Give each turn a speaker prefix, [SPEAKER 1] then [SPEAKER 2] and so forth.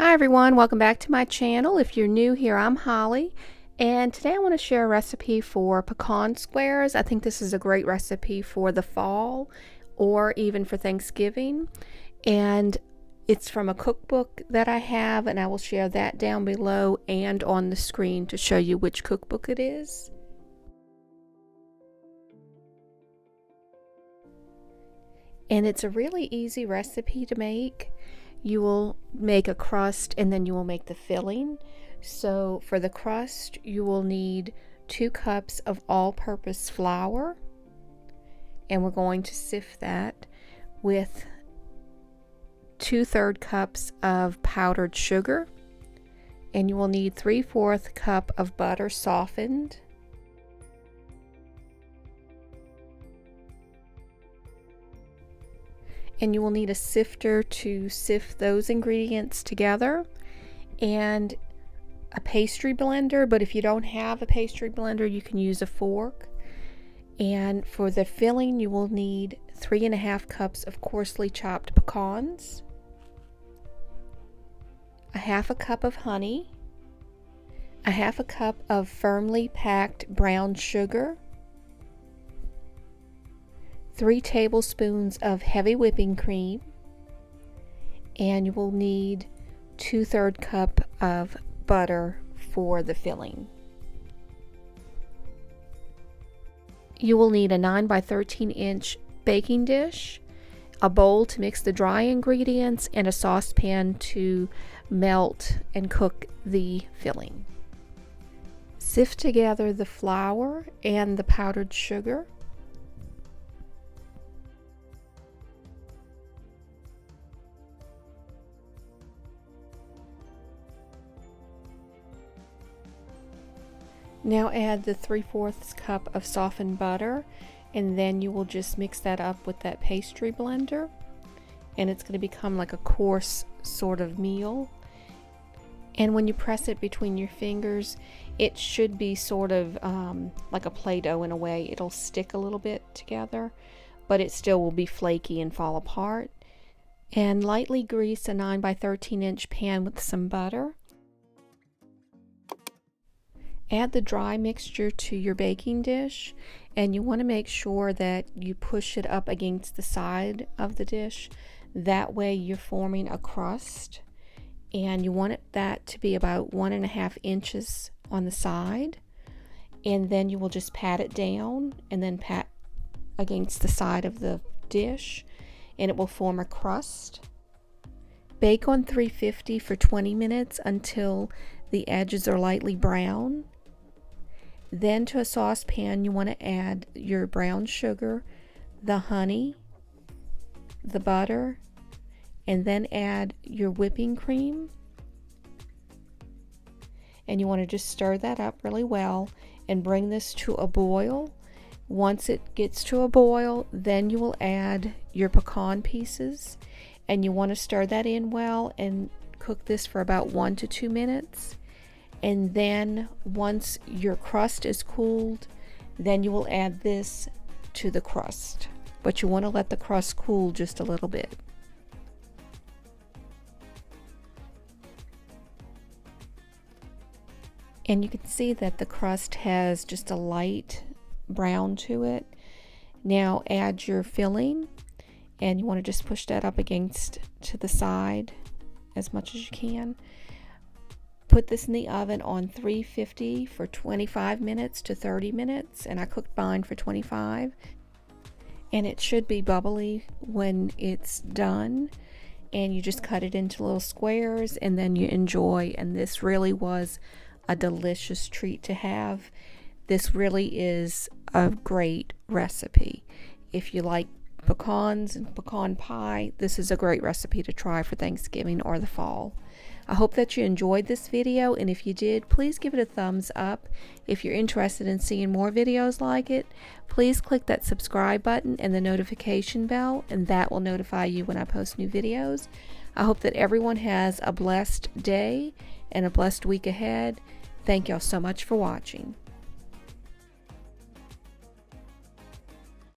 [SPEAKER 1] Hi everyone, welcome back to my channel. If you're new here, I'm Holly, and today I want to share a recipe for pecan squares. I think this is a great recipe for the fall or even for Thanksgiving, and it's from a cookbook that I have, and I will share that down below and on the screen to show you which cookbook it is. And it's a really easy recipe to make. You will make a crust and then you will make the filling. So for the crust, you will need 2 cups of all-purpose flour, and we're going to sift that with 2/3 cups of powdered sugar, and you will need 3/4 cup of butter softened, and you will need a sifter to sift those ingredients together, and a pastry blender, but if you don't have a pastry blender you can use a fork. And for the filling you will need 3.5 cups of coarsely chopped pecans, a 1/2 cup of honey, a 1/2 cup of firmly packed brown sugar, 3 tablespoons of heavy whipping cream, and you will need 2/3 cup of butter for the filling. You will need a 9 by 13 inch baking dish, a bowl to mix the dry ingredients, and a saucepan to melt and cook the filling. Sift together the flour and the powdered sugar. Now add the 3/4 cup of softened butter, and then you will just mix that up with that pastry blender, and it's going to become like a coarse sort of meal. And when you press it between your fingers, it should be sort of like a Play-Doh in a way. It'll stick a little bit together, but it still will be flaky and fall apart. And lightly grease a 9 by 13 inch pan with some butter. Add the dry mixture to your baking dish, and you want to make sure that you push it up against the side of the dish. That way you're forming a crust, and you want that to be about 1.5 inches on the side, and then you will just pat it down and then pat against the side of the dish, and it will form a crust. Bake on 350 for 20 minutes until the edges are lightly brown. Then to a saucepan you want to add your brown sugar, the honey, the butter, and then add your whipping cream. And you want to just stir that up really well and bring this to a boil. Once it gets to a boil, then you will add your pecan pieces, and you want to stir that in well and cook this for about 1 to 2 minutes. And then once your crust is cooled, then you will add this to the crust, but you want to let the crust cool just a little bit. And you can see that the crust has just a light brown to it. Now add your filling, and you want to just push that up against to the side as much as you can. Put this in the oven on 350 for 25 minutes to 30 minutes, and I cooked mine for 25. And it should be bubbly when it's done, and you just cut it into little squares and then you enjoy. And this really was a delicious treat to have. This really is a great recipe. If you like pecans and pecan pie, this is a great recipe to try for Thanksgiving or the fall. I hope that you enjoyed this video, and if you did, please give it a thumbs up. If you're interested in seeing more videos like it, please click that subscribe button and the notification bell, and that will notify you when I post new videos. I hope that everyone has a blessed day and a blessed week ahead. Thank y'all so much for watching.